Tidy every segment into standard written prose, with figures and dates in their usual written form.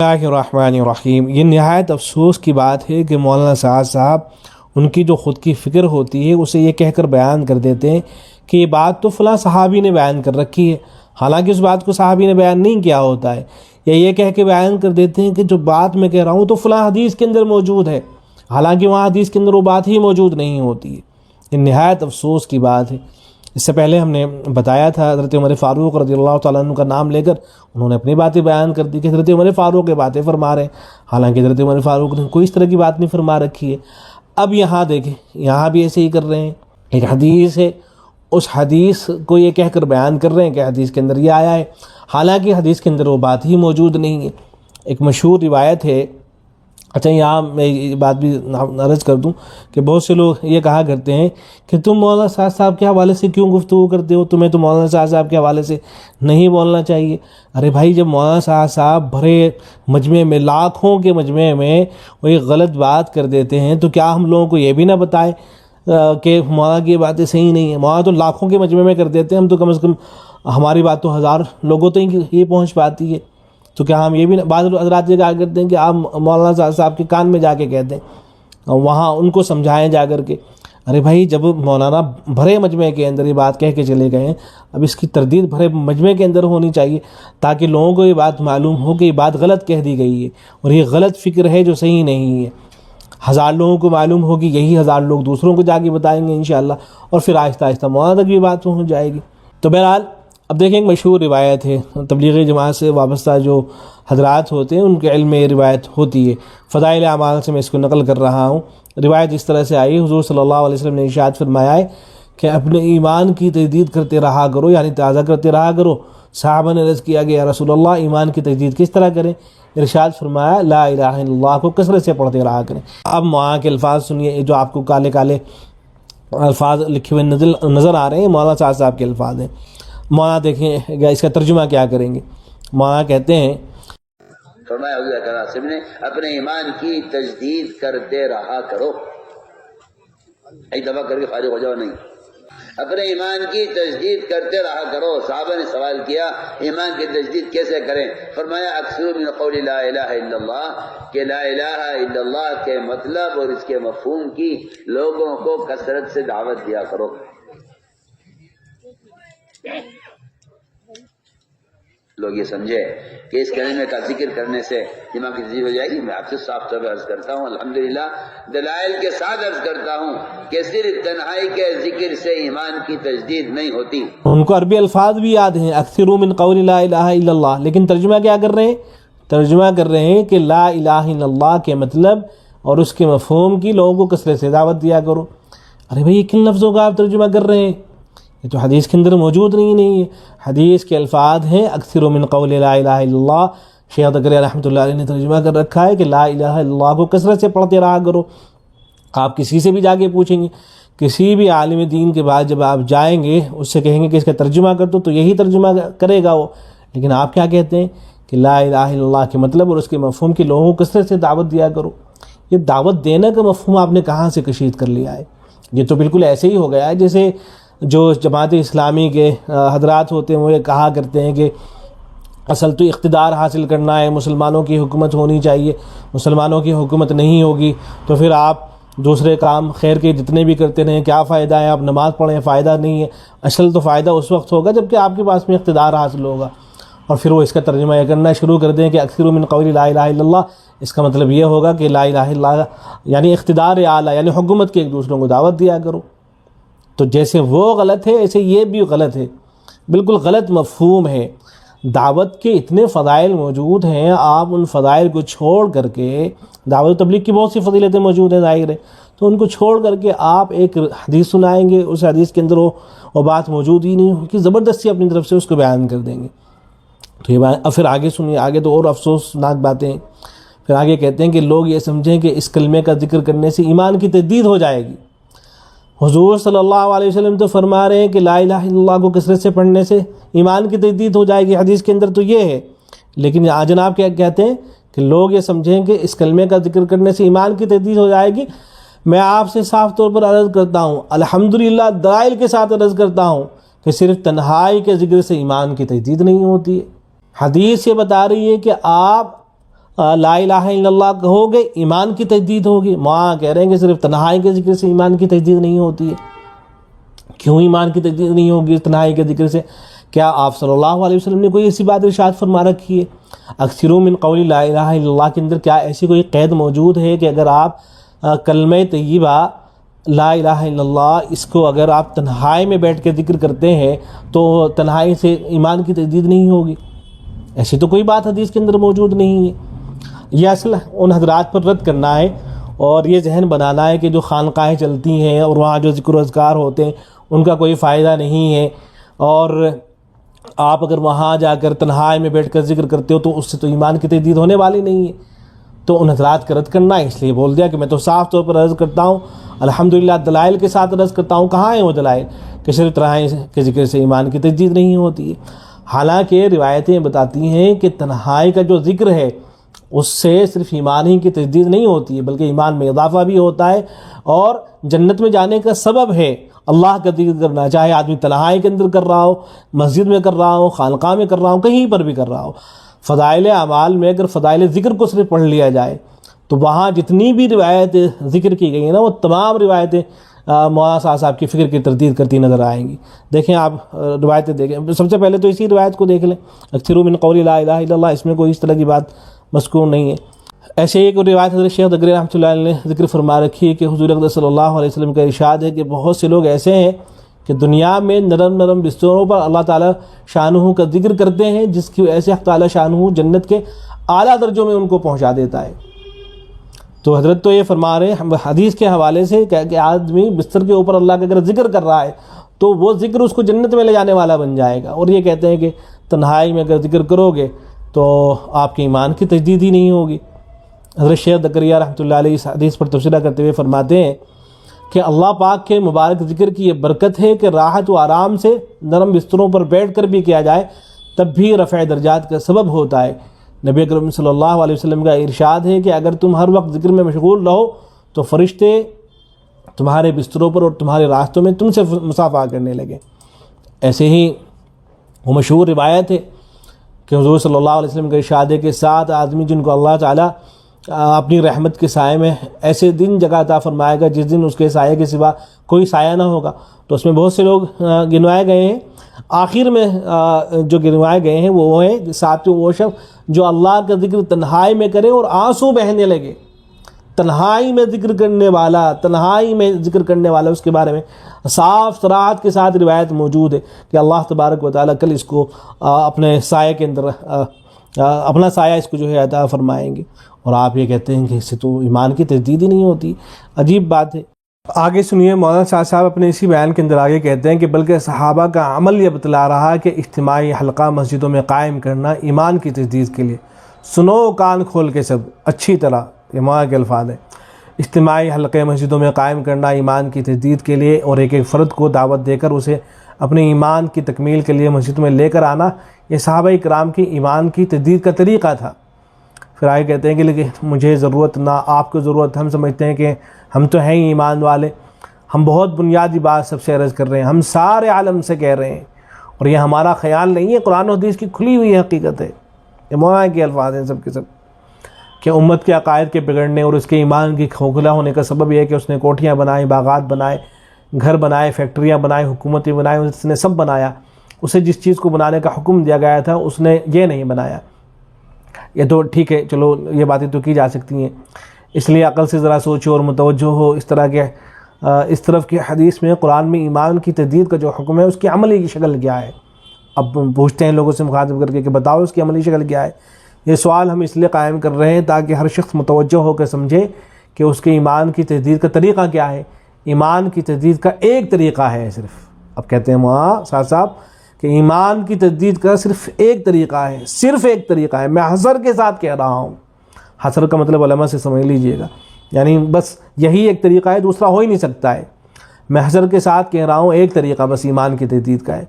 اللہ الرحمن الرحیم۔ یہ نہایت افسوس کی بات ہے کہ مولانا سعد صاحب ان کی جو خود کی فکر ہوتی ہے اسے یہ کہہ کر بیان کر دیتے ہیں کہ یہ بات تو فلاں صحابی نے بیان کر رکھی ہے، حالانکہ اس بات کو صحابی نے بیان نہیں کیا ہوتا ہے، یا یہ کہہ کے بیان کر دیتے ہیں کہ جو بات میں کہہ رہا ہوں تو فلاں حدیث کے اندر موجود ہے، حالانکہ وہاں حدیث کے اندر وہ بات ہی موجود نہیں ہوتی ہے۔ یہ نہایت افسوس کی بات ہے۔ اس سے پہلے ہم نے بتایا تھا حضرت عمر فاروق رضی اللہ تعالیٰ عنہ کا نام لے کر انہوں نے اپنی باتیں بیان کر دی کہ حضرت عمر فاروق یہ باتیں فرما رہے ہیں، حالانکہ حضرت عمر فاروق نے کوئی اس طرح کی بات نہیں فرما رکھی ہے۔ اب یہاں دیکھیں، یہاں بھی ایسے ہی کر رہے ہیں، ایک حدیث ہے اس حدیث کو یہ کہہ کر بیان کر رہے ہیں کہ حدیث کے اندر یہ آیا ہے، حالانکہ حدیث کے اندر وہ بات ہی موجود نہیں ہے۔ ایک مشہور روایت ہے، اچھا یہاں میں یہ بات بھی عرض کر دوں کہ بہت سے لوگ یہ کہا کرتے ہیں کہ تم مولانا سعد صاحب کے حوالے سے کیوں گفتگو کرتے ہو، تمہیں تو مولانا سعد صاحب کے حوالے سے نہیں بولنا چاہیے۔ ارے بھائی، جب مولانا سعد صاحب بھرے مجمع میں، لاکھوں کے مجمع میں وہ ایک غلط بات کر دیتے ہیں تو کیا ہم لوگوں کو یہ بھی نہ بتائیں کہ مولانا کی یہ باتیں صحیح نہیں ہیں؟ مولانا تو لاکھوں کے مجمع میں کر دیتے ہیں، ہم تو کم از کم ہماری بات تو 1000 لوگوں تک یہ پہنچ پاتی ہے، تو کیا ہم یہ بھی بعض حضرات یہ کہا کرتے ہیں کہ آپ مولانا صاحب کے کان میں جا کے کہتے ہیں، وہاں ان کو سمجھائیں جا کر کے۔ ارے بھائی، جب مولانا بھرے مجمع کے اندر یہ بات کہہ کے چلے گئے ہیں، اب اس کی تردید بھرے مجمع کے اندر ہونی چاہیے تاکہ لوگوں کو یہ بات معلوم ہو کہ یہ بات غلط کہہ دی گئی ہے اور یہ غلط فکر ہے جو صحیح نہیں ہے۔ 1000 لوگوں کو معلوم ہوگی، یہی 1000 لوگ دوسروں کو جا کے بتائیں گے انشاءاللہ، اور پھر آہستہ آہستہ مولانا تک بھی بات پہنچ جائے گی۔ تو بہرحال اب دیکھیں، ایک مشہور روایت ہے، تبلیغی جماعت سے وابستہ جو حضرات ہوتے ہیں ان کے علم میں یہ روایت ہوتی ہے، فضائل اعمال سے میں اس کو نقل کر رہا ہوں۔ روایت اس طرح سے آئی، حضور صلی اللہ علیہ وسلم نے ارشاد فرمایا ہے کہ اپنے ایمان کی تجدید کرتے رہا کرو، یعنی تازہ کرتے رہا کرو۔ صحابہ نے عرض کیا کہ یا رسول اللہ، ایمان کی تجدید کس طرح کریں؟ ارشاد فرمایا لا الہ الا اللہ کو کثرت سے پڑھتے رہا کریں۔ اب وہاں کے الفاظ سنیے، جو آپ کو کالے کالے الفاظ لکھے ہوئے نظر آ رہے ہیں، مولانا صاحب صاحب کے الفاظ ہیں۔ مولانا دیکھیں اس کا ترجمہ کیا کریں گے۔ مولانا کہتے ہیں، فرمایا حضور صلی اللہ علیہ وسلم نے اپنے ایمان کی تجدید کرتے رہا کرو، ایک دفعہ کر کے فارغ ہو جاؤ نہیں، اپنے ایمان کی تجدید کرتے رہا کرو۔ صحابہ نے سوال کیا ایمان کی تجدید کیسے کریں؟ فرمایا اکثر من قول لا الہ الا اللہ، کہ لا الہ الا اللہ کے مطلب اور اس کے مفہوم کی لوگوں کو کثرت سے دعوت دیا کرو۔ لوگ یہ سمجھے کہ اس کلمے کا ذکر کرنے سے ایمان کی تجدید ہو جائے گی۔ میں آپ سے صاف طور پر عرض کرتا ہوں، الحمدللہ دلائل کے ساتھ عرض کرتا ہوں کہ صرف تنہائی کے ذکر سے ایمان کی تجدید نہیں ہوتی۔ ان کو عربی الفاظ بھی یاد ہیں، اکثر من قول لا الہ الا اللہ، لیکن ترجمہ کیا کر رہے ہیں؟ ترجمہ کر رہے ہیں کہ لا الہ الا اللہ کے مطلب اور اس کے مفہوم کی لوگوں کو کثرت سے دعوت دیا کرو۔ ارے بھئی، یہ کن لفظوں کا آپ ترجمہ کر رہے ہیں؟ یہ تو حدیث کے اندر موجود نہیں ہے۔ حدیث کے الفاظ ہیں اکثر من قول لا الہ الا اللہ۔ شیخ زکریا رحمۃ اللہ علیہ نے ترجمہ کر رکھا ہے کہ لا الہ الا اللہ کو کثرت سے پڑھتے رہا کرو۔ آپ کسی سے بھی جا کے پوچھیں گے، کسی بھی عالم دین کے بعد جب آپ جائیں گے اس سے کہیں گے کہ اس کا ترجمہ کر دو، تو یہی ترجمہ کرے گا وہ۔ لیکن آپ کیا کہتے ہیں کہ لا الہ الا اللہ کے مطلب اور اس کے مفہوم کی لوگوں کو کثرت سے دعوت دیا کرو۔ یہ دعوت دینے کا مفہوم آپ نے کہاں سے کشید کر لیا ہے؟ یہ تو بالکل ایسے ہی ہو گیا ہے جیسے جو جماعت اسلامی کے حضرات ہوتے ہیں وہ یہ کہا کرتے ہیں کہ اصل تو اقتدار حاصل کرنا ہے، مسلمانوں کی حکومت ہونی چاہیے، مسلمانوں کی حکومت نہیں ہوگی تو پھر آپ دوسرے کام خیر کے جتنے بھی کرتے رہیں، کیا فائدہ ہے؟ آپ نماز پڑھیں، فائدہ نہیں ہے۔ اصل تو فائدہ اس وقت ہوگا جب کہ آپ کے پاس میں اقتدار حاصل ہوگا۔ اور پھر وہ اس کا ترجمہ یہ کرنا شروع کر دیں کہ اکثر من قول لا الہ الا اللہ، اس کا مطلب یہ ہوگا کہ لا الہ الا اللہ یعنی اقتدار اعلیٰ، یعنی حکومت کے ایک دوسروں کو دعوت دیا کرو۔ تو جیسے وہ غلط ہے ایسے یہ بھی غلط ہے، بالکل غلط مفہوم ہے۔ دعوت کے اتنے فضائل موجود ہیں، آپ ان فضائل کو چھوڑ کر کے، دعوت و تبلیغ کی بہت سی فضیلتیں موجود ہیں ظاہر ہے، تو ان کو چھوڑ کر کے آپ ایک حدیث سنائیں گے، اس حدیث کے اندر وہ بات موجود ہی نہیں ہوگی، زبردستی اپنی طرف سے اس کو بیان کر دیں گے۔ تو یہ بات اب پھر آگے سنیے، آگے تو اور افسوسناک باتیں ہیں۔ پھر آگے کہتے ہیں کہ لوگ یہ سمجھیں کہ اس کلمے کا ذکر کرنے سے ایمان کی تجدید ہو جائے گی۔ حضور صلی اللہ علیہ وسلم تو فرما رہے ہیں کہ لا الہ الا اللہ کو کثرت سے پڑھنے سے ایمان کی تجدید ہو جائے گی، حدیث کے اندر تو یہ ہے۔ لیکن جناب کیا کہتے ہیں کہ لوگ یہ سمجھیں کہ اس کلمے کا ذکر کرنے سے ایمان کی تجدید ہو جائے گی۔ میں آپ سے صاف طور پر عرض کرتا ہوں، الحمدللہ دلائل کے ساتھ عرض کرتا ہوں کہ صرف تنہائی کے ذکر سے ایمان کی تجدید نہیں ہوتی ہے۔ حدیث یہ بتا رہی ہے کہ آپ لا الہ الا اللہ کہو گے ایمان کی تجدید ہوگی۔ وہاں کہہ رہے ہیں کہ صرف تنہائی کے ذکر سے ایمان کی تجدید نہیں ہوتی ہے۔ کیوں ایمان کی تجدید نہیں ہوگی تنہائی کے ذکر سے؟ کیا آپ صلی اللہ علیہ وسلم نے کوئی ایسی بات ارشاد فرما رکھی ہے؟ اکثروا من قول لا الہ الا اللہ کے اندر کیا ایسی کوئی قید موجود ہے کہ اگر آپ کلمہ طیبہ لا الہ الا اللہ اس کو اگر آپ تنہائی میں بیٹھ کے ذکر کرتے ہیں تو تنہائی سے ایمان کی تجدید نہیں ہوگی؟ ایسی تو کوئی بات حدیث کے اندر موجود نہیں ہے۔ یہ اصل ان حضرات پر رد کرنا ہے اور یہ ذہن بنانا ہے کہ جو خانقاہیں چلتی ہیں اور وہاں جو ذکر و اذکار ہوتے ہیں ان کا کوئی فائدہ نہیں ہے، اور آپ اگر وہاں جا کر تنہائی میں بیٹھ کر ذکر کرتے ہو تو اس سے تو ایمان کی تجدید ہونے والی نہیں ہے۔ تو ان حضرات کا رد کرنا ہے، اس لیے بول دیا کہ میں تو صاف طور پر عرض کرتا ہوں الحمدللہ دلائل کے ساتھ عرض کرتا ہوں۔ کہاں ہیں وہ دلائل کہ صرف تنہائی کے ذکر سے ایمان کی تجدید نہیں ہوتی ہے؟ حالانکہ روایتیں بتاتی ہیں کہ تنہائی کا جو ذکر ہے اس سے صرف ایمان ہی کی تجدید نہیں ہوتی ہے بلکہ ایمان میں اضافہ بھی ہوتا ہے اور جنت میں جانے کا سبب ہے اللہ کا ذکر کرنا، چاہے آدمی تنہائی کے اندر کر رہا ہو، مسجد میں کر رہا ہو، خانقاہ میں کر رہا ہو، کہیں پر بھی کر رہا ہو۔ فضائل اعمال میں اگر فضائل ذکر کو صرف پڑھ لیا جائے تو وہاں جتنی بھی روایتیں ذکر کی گئی ہیں نا وہ تمام روایتیں مولانا صاحب کی فکر کی تردید کرتی نظر آئیں گی۔ دیکھیں آپ روایتیں دیکھیں، سب سے پہلے تو اسی روایت کو دیکھ لیں، اکثروا من قول لا الہ الا اللہ، اس میں کوئی اس طرح کی بات مذکور نہیں ہے۔ ایسے ایک روایت حضرت شیخ دگری رحمۃ اللہ علیہ نے ذکر فرما رکھی ہے کہ حضور اقدس صلی اللہ علیہ وسلم کا ارشاد ہے کہ بہت سے لوگ ایسے ہیں کہ دنیا میں نرم نرم بستروں پر اللہ تعالیٰ شانہ کا ذکر کرتے ہیں جس کی وجہ سے تعالیٰ شانہ جنت کے اعلیٰ درجوں میں ان کو پہنچا دیتا ہے۔ تو حضرت تو یہ فرما رہے ہیں حدیث کے حوالے سے کہ آدمی بستر کے اوپر اللہ کا اگر ذکر کر رہا ہے تو وہ ذکر اس کو جنت میں لے جانے والا بن جائے گا، اور یہ کہتے ہیں کہ تنہائی میں اگر ذکر کرو گے تو آپ کے ایمان کی تجدید ہی نہیں ہوگی۔ حضرت شیخ دکریہ رحمۃ اللہ علیہ اس حدیث پر تبصرہ کرتے ہوئے فرماتے ہیں کہ اللہ پاک کے مبارک ذکر کی یہ برکت ہے کہ راحت و آرام سے نرم بستروں پر بیٹھ کر بھی کیا جائے تب بھی رفع درجات کا سبب ہوتا ہے۔ نبی اکرم صلی اللہ علیہ وسلم کا ارشاد ہے کہ اگر تم ہر وقت ذکر میں مشغول رہو تو فرشتے تمہارے بستروں پر اور تمہارے راستوں میں تم سے مصافحہ کرنے لگے۔ ایسے ہی وہ مشہور روایت ہے کہ حضور صلی اللہ علیہ وسلم کا ارشاد ہے کہ 7 آدمی جن کو اللہ تعالیٰ اپنی رحمت کے سائے میں ایسے دن جگہ عطا فرمائے گا جس دن اس کے سائے کے سوا کوئی سایہ نہ ہوگا، تو اس میں بہت سے لوگ گنوائے گئے ہیں۔ آخر میں جو گنوائے گئے ہیں وہ ہیں 7 وہ شخص جو اللہ کا ذکر تنہائی میں کرے اور آنسو بہنے لگے۔ تنہائی میں ذکر کرنے والا، تنہائی میں ذکر کرنے والا، اس کے بارے میں صاف صراحت کے ساتھ روایت موجود ہے کہ اللہ تبارک و تعالیٰ کل اس کو اپنے سائے کے اندر اپنا سایہ اس کو جو ہے عطا فرمائیں گے، اور آپ یہ کہتے ہیں کہ اس سے تو ایمان کی تجدید ہی نہیں ہوتی۔ عجیب بات ہے۔ آگے سنیے مولانا صاحب اپنے اسی بیان کے اندر آگے کہتے ہیں کہ بلکہ صحابہ کا عمل یہ بتلا رہا کہ اجتماعی حلقہ مسجدوں میں قائم کرنا ایمان کی تجدید کے لیے، سنو کان کھول کے سب اچھی طرح، یہ مولانا کے الفاظ ہیں، اجتماعی حلقے مسجدوں میں قائم کرنا ایمان کی تجدید کے لیے اور ایک ایک فرد کو دعوت دے کر اسے اپنے ایمان کی تکمیل کے لیے مسجد میں لے کر آنا، یہ صحابہ کرام کی ایمان کی تجدید کا طریقہ تھا۔ پھر آگے کہتے ہیں کہ لیکن مجھے ضرورت نہ آپ کو ضرورت، ہم سمجھتے ہیں کہ ہم تو ہیں ایمان والے، ہم بہت بنیادی بات سب سے عرض کر رہے ہیں، ہم سارے عالم سے کہہ رہے ہیں، اور یہ ہمارا خیال نہیں ہے، قرآن و حدیث کی کھلی ہوئی حقیقت ہے۔ یہ مولانا کے الفاظ ہیں سب کے سب کہ امت کے عقائد کے بگڑنے اور اس کے ایمان کی کھوکھلا ہونے کا سبب یہ ہے کہ اس نے کوٹھیاں بنائیں، باغات بنائے، گھر بنائے، فیکٹریاں بنائیں، حکومتیں بنائیں، اس نے سب بنایا، اسے جس چیز کو بنانے کا حکم دیا گیا تھا اس نے یہ نہیں بنایا۔ یہ تو ٹھیک ہے، چلو یہ باتیں تو کی جا سکتی ہیں، اس لیے عقل سے ذرا سوچو اور متوجہ ہو اس طرح کے اس طرف کی حدیث میں قرآن میں ایمان کی تجدید کا جو حکم ہے اس کی عملی کی شکل کیا ہے۔ اب پوچھتے ہیں لوگوں سے مخاطب کر کے کہ بتاؤ اس کی عملی شکل کیا ہے۔ یہ سوال ہم اس لیے قائم کر رہے ہیں تاکہ ہر شخص متوجہ ہو کر سمجھے کہ اس کے ایمان کی تجدید کا طریقہ کیا ہے۔ ایمان کی تجدید کا ایک طریقہ ہے صرف، اب کہتے ہیں وہاں صاحب کہ ایمان کی تجدید کا صرف ایک طریقہ ہے، صرف ایک طریقہ ہے۔ میں حصر کے ساتھ کہہ رہا ہوں، حصر کا مطلب علماء سے سمجھ لیجئے گا، یعنی بس یہی ایک طریقہ ہے، دوسرا ہو ہی نہیں سکتا ہے۔ میں حصر کے ساتھ کہہ رہا ہوں ایک طریقہ بس ایمان کی تجدید کا ہے،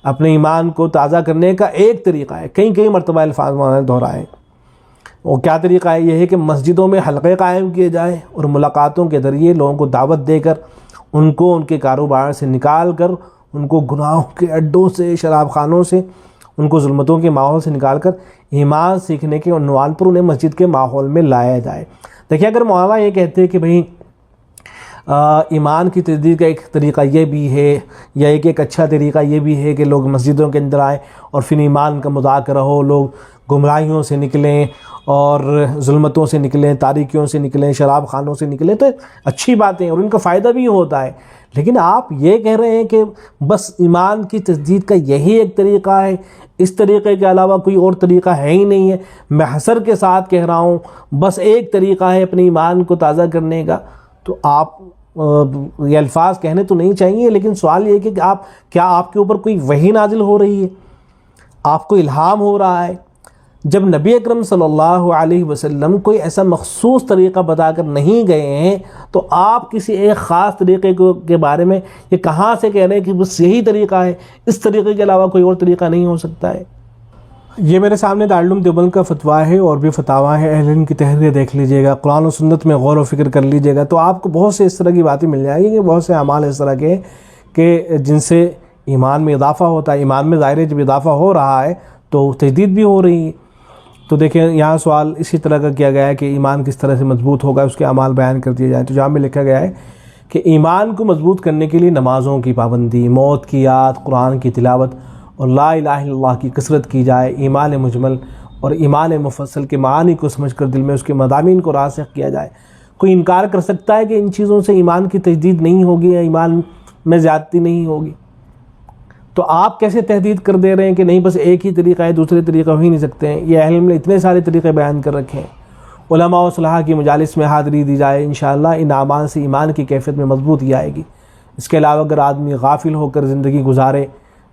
اپنے ایمان کو تازہ کرنے کا ایک طریقہ ہے۔ کئی مرتبہ الفاظ میں دہرائے، وہ کیا طریقہ ہے؟ یہ ہے کہ مسجدوں میں حلقے قائم کیے جائیں اور ملاقاتوں کے ذریعے لوگوں کو دعوت دے کر ان کو ان کے کاروبار سے نکال کر، ان کو گناہوں کے اڈوں سے، شراب خانوں سے، ان کو ظلمتوں کے ماحول سے نکال کر ایمان سیکھنے کے عنوان پر انہیں مسجد کے ماحول میں لایا جائے۔ دیکھیں اگر مولانا یہ کہتے ہیں کہ بھئی ایمان کی تجدید کا ایک طریقہ یہ بھی ہے، یا ایک اچھا طریقہ یہ بھی ہے کہ لوگ مسجدوں کے اندر آئیں اور پھر ایمان کا مذاکرہ ہو، لوگ گمراہیوں سے نکلیں اور ظلمتوں سے نکلیں، تاریکیوں سے نکلیں، شراب خانوں سے نکلیں، تو اچھی باتیں اور ان کا فائدہ بھی ہوتا ہے۔ لیکن آپ یہ کہہ رہے ہیں کہ بس ایمان کی تجدید کا یہی ایک طریقہ ہے، اس طریقے کے علاوہ کوئی اور طریقہ ہے ہی نہیں ہے۔ میں حصر کے ساتھ کہہ رہا ہوں بس ایک طریقہ ہے اپنے ایمان کو تازہ کرنے کا۔ تو آپ یہ الفاظ کہنے تو نہیں چاہیے، لیکن سوال یہ ہے کہ کیا آپ کے اوپر کوئی وحی نازل ہو رہی ہے، آپ کو الہام ہو رہا ہے؟ جب نبی اکرم صلی اللہ علیہ وسلم کوئی ایسا مخصوص طریقہ بتا کر نہیں گئے ہیں، تو آپ کسی ایک خاص طریقے کے بارے میں یہ کہاں سے کہہ رہے ہیں کہ بس یہی طریقہ ہے، اس طریقے کے علاوہ کوئی اور طریقہ نہیں ہو سکتا ہے؟ یہ میرے سامنے دارالعلوم دیوبند کا فتویٰ ہے، اور بھی فتاویٰ ہیں، اہل علم کی تحریریں دیکھ لیجئے گا، قرآن و سنت میں غور و فکر کر لیجئے گا، تو آپ کو بہت سے اس طرح کی باتیں مل جائیں گی، بہت سے اعمال اس طرح کے کہ جن سے ایمان میں اضافہ ہوتا ہے۔ ایمان میں ظاہر جب اضافہ ہو رہا ہے تو تجدید بھی ہو رہی ہے۔ تو دیکھیں یہاں سوال اسی طرح کا کیا گیا ہے کہ ایمان کس طرح سے مضبوط ہوگا، اس کے اعمال بیان کر دیے جائیں۔ تو جہاں میں لکھا گیا ہے کہ ایمان کو مضبوط کرنے کے لیے نمازوں کی پابندی، موت کی یاد، قرآن کی تلاوت اور لا الہ الا اللہ کی کثرت کی جائے، ایمان مجمل اور ایمان مفصل کے معانی کو سمجھ کر دل میں اس کے مضامین کو راسخ کیا جائے۔ کوئی انکار کر سکتا ہے کہ ان چیزوں سے ایمان کی تجدید نہیں ہوگی یا ایمان میں زیادتی نہیں ہوگی؟ تو آپ کیسے تحدید کر دے رہے ہیں کہ نہیں بس ایک ہی طریقہ ہے، دوسرے طریقہ ہو ہی نہیں سکتے ہیں؟ یہ اہل علم نے اتنے سارے طریقے بیان کر رکھے ہیں۔ علماء و صلحاء کی مجالس میں حاضری دی جائے، انشاءاللہ ان اعمال سے ایمان کی کیفیت میں مضبوطی آئے گی۔ اس کے علاوہ اگر آدمی غافل ہو کر زندگی گزارے،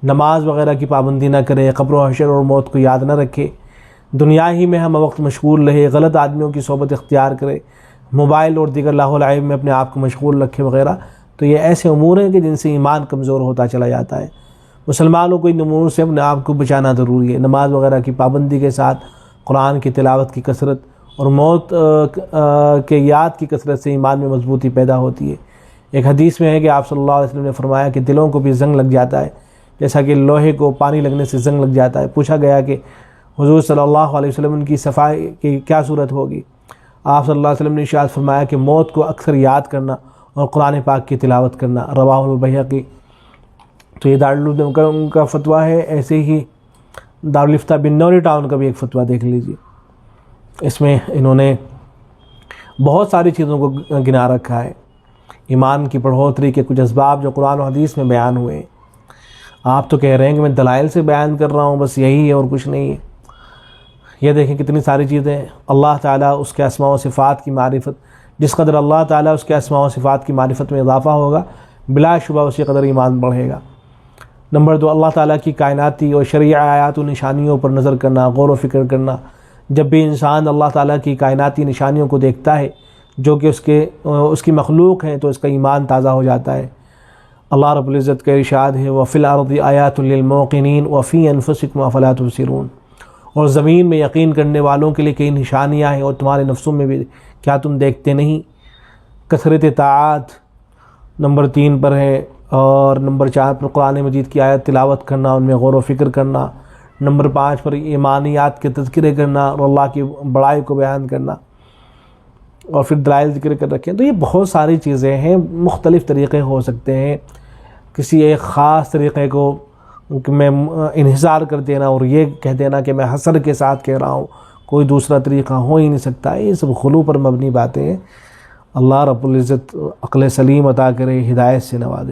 نماز وغیرہ کی پابندی نہ کرے، قبر و حشر اور موت کو یاد نہ رکھے، دنیا ہی میں ہم وقت مشغول رہے، غلط آدمیوں کی صحبت اختیار کرے، موبائل اور دیگر لاہو لعب میں اپنے آپ کو مشغول رکھے وغیرہ، تو یہ ایسے امور ہیں کہ جن سے ایمان کمزور ہوتا چلا جاتا ہے۔ مسلمانوں کو ان امور سے اپنے آپ کو بچانا ضروری ہے۔ نماز وغیرہ کی پابندی کے ساتھ قرآن کی تلاوت کی کثرت اور موت کے یاد کی کثرت سے ایمان میں مضبوطی پیدا ہوتی ہے۔ ایک حدیث میں ہے کہ آپ صلی اللہ علیہ وسلم نے فرمایا کہ دلوں کو بھی زنگ لگ جاتا ہے، جیسا کہ لوہے کو پانی لگنے سے زنگ لگ جاتا ہے۔ پوچھا گیا کہ حضور صلی اللہ علیہ وسلم ان کی صفائی کی کیا صورت ہوگی؟ آپ صلی اللہ علیہ وسلم نے ارشاد فرمایا کہ موت کو اکثر یاد کرنا اور قرآن پاک کی تلاوت کرنا، رواہ البیہقی۔ تو یہ دارالعلوم کا فتویٰ ہے۔ ایسے ہی دارالفتہ بنوری ٹاؤن کا بھی ایک فتویٰ دیکھ لیجیے، اس میں انہوں نے بہت ساری چیزوں کو گنا رکھا ہے۔ ایمان کی بڑھوتری کے کچھ اسباب جو قرآن و حدیث میں بیان ہوئے ہیں، آپ تو کہہ رہے ہیں کہ میں دلائل سے بیان کر رہا ہوں، بس یہی ہے اور کچھ نہیں ہے۔ یہ دیکھیں کتنی ساری چیزیں ہیں۔ اللہ تعالیٰ اس کے اسماء و صفات کی معرفت، جس قدر اللہ تعالیٰ اس کے اسماء و صفات کی معرفت میں اضافہ ہوگا، بلا شبہ اسی قدر ایمان بڑھے گا۔ نمبر 2، اللہ تعالیٰ کی کائناتی اور شرعی آیات و نشانیوں پر نظر کرنا، غور و فکر کرنا۔ جب بھی انسان اللہ تعالیٰ کی کائناتی نشانیوں کو دیکھتا ہے جو کہ اس کی مخلوق ہیں، تو اس کا ایمان تازہ ہو جاتا ہے۔ اللہ رب العزت کا ارشاد ہے وَفِي الْأَرْضِ آیَاتٌ لِّلْمُوقِنِينَ وَفِي أَنفُسِكُمْ أَفَلَا تُبْصِرُونَ، اور زمین میں یقین کرنے والوں کے لیے کئی نشانیاں ہیں اور تمہارے نفسوں میں بھی، کیا تم دیکھتے نہیں؟ کثرت طاعات نمبر 3 پر ہے، اور نمبر 4 پر قرآن مجید کی آیت تلاوت کرنا، ان میں غور و فکر کرنا، نمبر 5 پر ایمانیات کے تذکرے کرنا اور اللہ کی بڑائی کو بیان کرنا، اور پھر دلائل ذکر کر رکھیں۔ تو یہ بہت ساری چیزیں ہیں، مختلف طریقے ہو سکتے ہیں۔ کسی ایک خاص طریقے کو میں انحصار کر دینا اور یہ کہہ دینا کہ میں حصر کے ساتھ کہہ رہا ہوں، کوئی دوسرا طریقہ ہو ہی نہیں سکتا، یہ سب غلو پر مبنی باتیں ہیں۔ اللہ رب العزت عقل سلیم عطا کرے، ہدایت سے نوازے۔